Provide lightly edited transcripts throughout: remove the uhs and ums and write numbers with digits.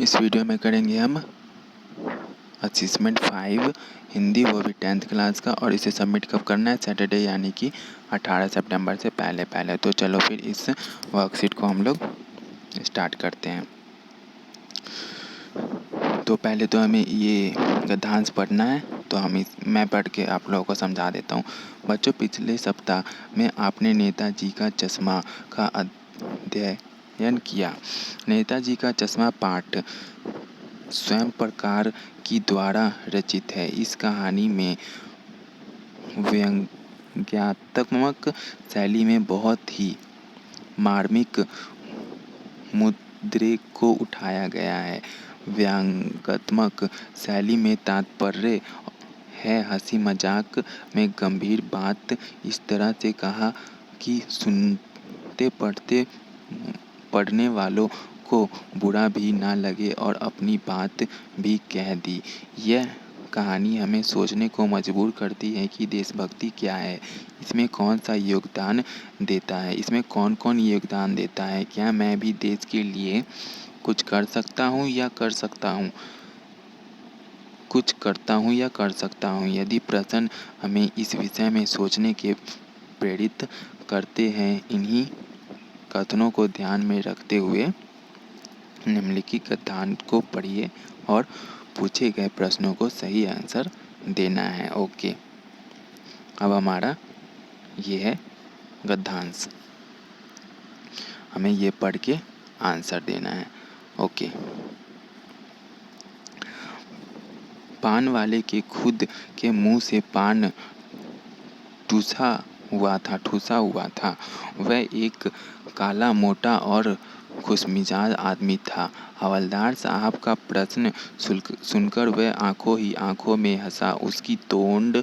इस वीडियो में करेंगे हम असेसमेंट 5 हिंदी, वो भी 10th क्लास का। और इसे सबमिट कब करना है? सैटरडे यानी कि 18 सितंबर से पहले। तो चलो फिर इस वर्कशीट को हम लोग स्टार्ट करते हैं। तो पहले तो हमें ये गद्यांश पढ़ना है, तो मैं पढ़ के आप लोगों को समझा देता हूँ। बच्चों, पिछले सप्ताह में आपने नेताजी का चश्मा का अध्ययन किया। नेताजी का चश्मा पाठ स्वयं प्रकार की द्वारा रचित है। इस कहानी में व्यंग्यात्मक शैली में बहुत ही मार्मिक मुद्दे को उठाया गया है। व्यंग्यात्मक शैली में तात्पर्य है हंसी मजाक में गंभीर बात इस तरह से कहा कि सुनते पढ़ने वालों को बुरा भी ना लगे और अपनी बात भी कह दी। यह कहानी हमें सोचने को मजबूर करती है कि देशभक्ति क्या है, इसमें कौन सा योगदान देता है, इसमें कौन कौन योगदान देता है। क्या मैं भी देश के लिए कुछ कर सकता हूँ या कर सकता हूँ, कुछ करता हूँ या कर सकता हूँ। यदि प्रश्न हमें इस विषय में सोचने के प्रेरित करते हैं, इन्हीं कथनों को ध्यान में रखते हुए निम्नलिखित गद्यांश को पढ़िए और पूछे गए प्रश्नों को सही आंसर देना है। ओके, अब हमारा ये है गद्यांश, हमें ये पढ़ के आंसर देना है। ओके। पान वाले के खुद के मुंह से पान ठूसा हुआ था। वह एक काला, मोटा और खुशमिजाज आदमी था। हवलदार साहब का प्रश्न सुनकर वह आंखों ही आंखों में हंसा। उसकी तोंड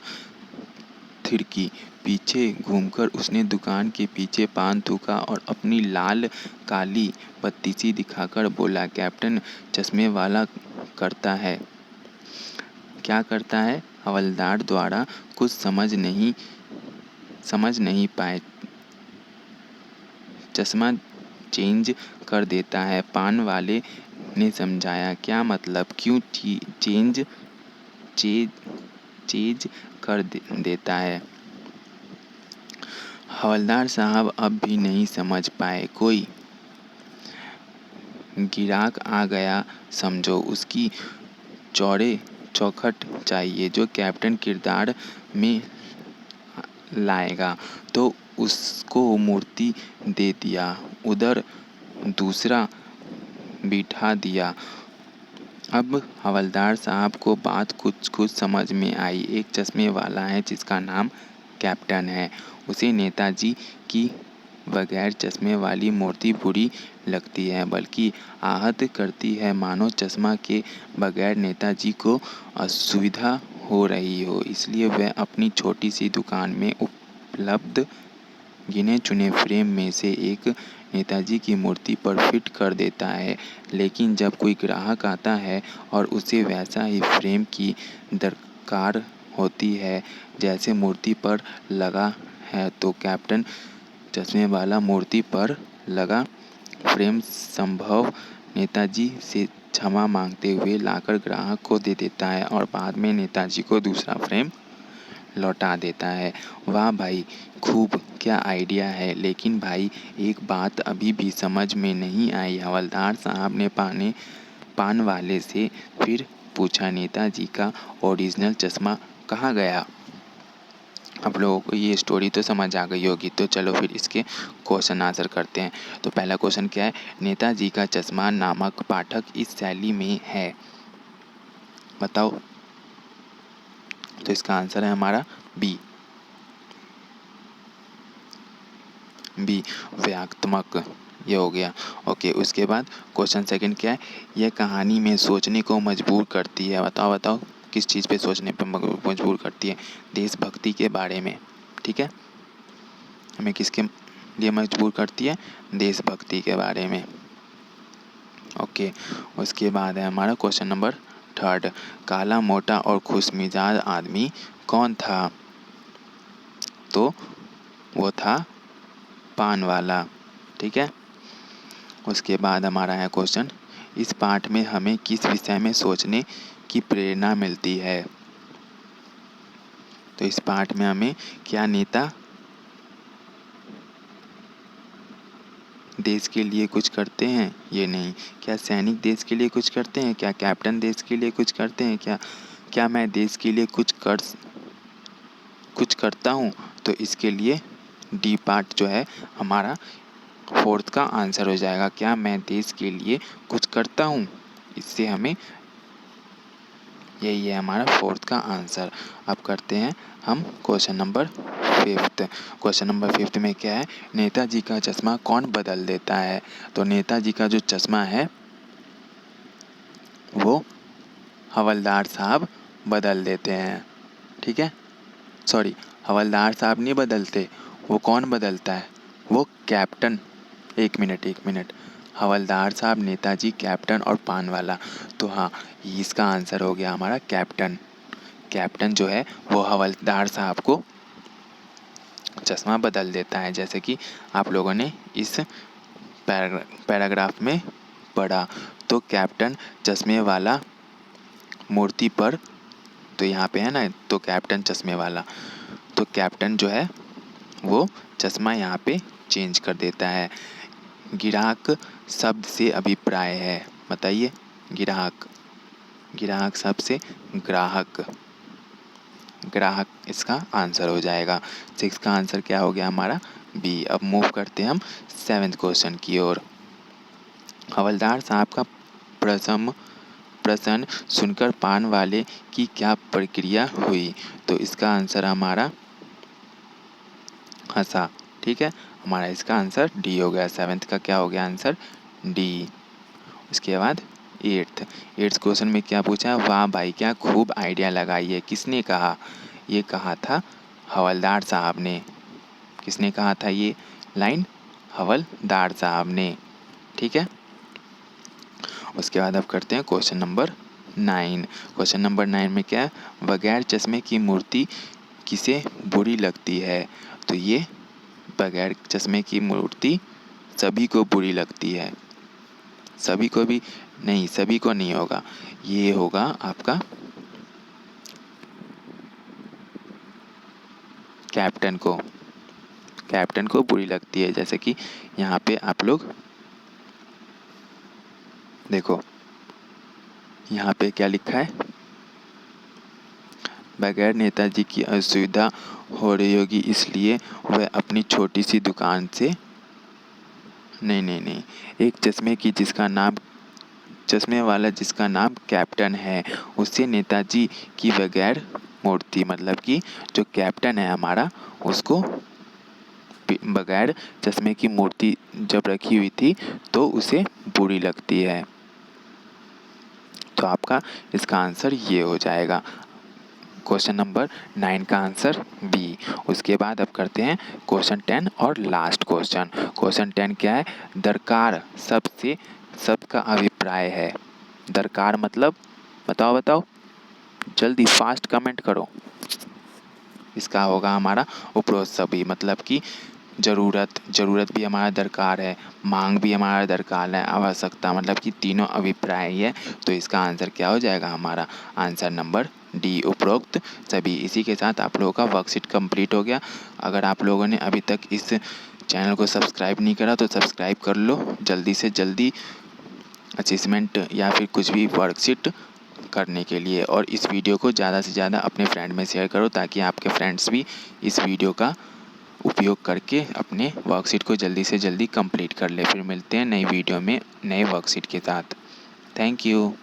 थिरकी। पीछे घूमकर उसने दुकान के पीछे पान थूका और अपनी लाल काली बत्तीसी दिखाकर बोला, कैप्टन चश्मे वाला क्या करता है? हवलदार द्वारा कुछ समझ नहीं पाए। चश्मा चेंज कर देता है, पान वाले ने समझाया। क्या मतलब? क्यों चेंज कर देता है? हवलदार साहब अब भी नहीं समझ पाए। कोई गिराक आ गया समझो, उसकी चौखट चाहिए जो कैप्टन किरदार में लाएगा, तो उसको मूर्ति दे दिया, उधर दूसरा बिठा दिया। अब हवलदार साहब को बात कुछ समझ में आई। एक चश्मे वाला है जिसका नाम कैप्टन है। उसे नेताजी की बगैर चश्मे वाली मूर्ति बुरी लगती है, बल्कि आहत करती है, मानो चश्मा के बगैर नेताजी को असुविधा हो रही हो। इसलिए वह अपनी छोटी सी दुकान में उपलब्ध गिने चुने फ्रेम में से एक नेताजी की मूर्ति पर फिट कर देता है। लेकिन जब कोई ग्राहक आता है और उसे वैसा ही फ्रेम की दरकार होती है जैसे मूर्ति पर लगा है, तो कैप्टन चश्मे वाला मूर्ति पर लगा फ्रेम संभव नेताजी से क्षमा मांगते हुए लाकर ग्राहक को दे देता है और बाद में नेताजी को दूसरा फ्रेम लौटा देता है। वाह भाई, खूब, क्या आइडिया है। लेकिन भाई, एक बात अभी भी समझ में नहीं आई। हवलदार साहब ने पान वाले से फिर पूछा, नेताजी का ओरिजिनल चश्मा कहाँ गया? आप लोगों को ये स्टोरी तो समझ आ गई होगी, तो चलो फिर इसके क्वेश्चन आंसर करते हैं। तो पहला क्वेश्चन क्या है? नेताजी का चश्मा नामक पाठक इस शैली में है, बताओ। तो इसका आंसर है हमारा बी, व्यंग्यात्मक। ये हो गया। ओके, उसके बाद क्वेश्चन सेकंड क्या है? यह कहानी में सोचने को मजबूर करती है। बताओ किस चीज़ पे सोचने पे मजबूर करती है? देशभक्ति के बारे में। ठीक है, हमें किसके लिए मजबूर करती है? देशभक्ति के बारे में। ओके, उसके बाद है हमारा क्वेश्चन नंबर थर्ड, काला, मोटा और खुशमिजाज आदमी कौन था? तो वो था पान वाला। ठीक है, उसके बाद हमारा है क्वेश्चन, इस पाठ में हमें किस विषय में सोचने की प्रेरणा मिलती है। तो इस पाठ में हमें क्या नेता देश के लिए कुछ करते हैं, ये नहीं। क्या सैनिक देश के लिए कुछ करते हैं, क्या कैप्टन देश के लिए कुछ करते हैं, क्या मैं देश के लिए कुछ करता हूँ। तो इसके लिए डी पार्ट जो है हमारा 4th का आंसर हो जाएगा। क्या मैं देश के लिए कुछ करता हूँ, इससे हमें यही है हमारा 4th का आंसर। अब करते हैं हम question number 5th। Question number 5th में क्या है, नेताजी का चश्मा कौन बदल देता है। तो नेताजी का जो चश्मा है वो हवलदार साहब बदल देते हैं। ठीक है, सॉरी, हवलदार साहब नहीं बदलते, वो कौन बदलता है, वो कैप्टन। एक मिनट, हवलदार साहब, नेताजी, कैप्टन और पानवाला। तो हाँ, इसका आंसर हो गया हमारा कैप्टन। कैप्टन जो है वो हवलदार साहब को चश्मा बदल देता है, जैसे कि आप लोगों ने इस पैराग्राफ में पढ़ा। तो कैप्टन चश्मे वाला मूर्ति पर, तो यहाँ पे है ना, तो कैप्टन चश्मे वाला, तो कैप्टन जो है वो चश्मा यहाँ पे चेंज कर देता है। ग्राहक शब्द से अभिप्राय है, बताइए। ग्राहक शब्द से ग्राहक इसका आंसर हो जाएगा। 6 का आंसर क्या हो गया हमारा, बी। अब मूव करते हैं हम 7th क्वेश्चन की ओर। हवलदार साहब का प्रश्न सुनकर पान वाले की क्या प्रक्रिया हुई। तो इसका आंसर हमारा हंसा। ठीक है, हमारा इसका आंसर डी हो गया। 7th का क्या हो गया आंसर, डी। उसके बाद 8th क्वेश्चन में क्या पूछा, वाह भाई क्या खूब आइडिया लगाई है, किसने कहा। ये कहा था हवलदार साहब ने। किसने कहा था ये लाइन, हवलदार साहब ने। ठीक है, उसके बाद अब करते हैं क्वेश्चन नंबर 9। क्वेश्चन नंबर 9 में क्या है, बगैर चश्मे की मूर्ति किसे बुरी लगती है। तो ये बगैर चश्मे की मूर्ति सभी को बुरी लगती है। सभी को भी नहीं, सभी को नहीं होगा, ये होगा आपका कैप्टन को बुरी लगती है। जैसे कि यहाँ पे आप लोग देखो, यहाँ पे क्या लिखा है, बगैर नेताजी की असुविधा हो रही होगी, इसलिए वह अपनी छोटी सी दुकान से नहीं, एक चश्मे वाला जिसका नाम कैप्टन है, उससे नेताजी की बगैर मूर्ति, मतलब कि जो कैप्टन है हमारा, उसको बगैर चश्मे की मूर्ति जब रखी हुई थी तो उसे बुरी लगती है। तो आपका इसका आंसर ये हो जाएगा, क्वेश्चन नंबर 9 का आंसर बी। उसके बाद अब करते हैं क्वेश्चन 10 और लास्ट क्वेश्चन। क्वेश्चन 10 क्या है, दरकार शब्द का अभिप्राय है। दरकार मतलब बताओ, जल्दी फास्ट कमेंट करो। इसका होगा हमारा उपरोक्त सभी, मतलब कि जरूरत भी हमारा दरकार है, मांग भी हमारा दरकार है, आवश्यकता, मतलब कि तीनों अभिप्राय है। तो इसका आंसर क्या हो जाएगा हमारा, आंसर नंबर डी, उपरोक्त सभी। इसी के साथ आप लोगों का वर्कशीट कंप्लीट हो गया। अगर आप लोगों ने अभी तक इस चैनल को सब्सक्राइब नहीं करा तो सब्सक्राइब कर लो जल्दी से जल्दी, असेसमेंट या फिर कुछ भी वर्कशीट करने के लिए। और इस वीडियो को ज़्यादा से ज़्यादा अपने फ्रेंड में शेयर करो, ताकि आपके फ्रेंड्स भी इस वीडियो का उपयोग करके अपने वर्कशीट को जल्दी से जल्दी कंप्लीट कर ले। फिर मिलते हैं नई वीडियो में नए वर्कशीट के साथ। Thank you.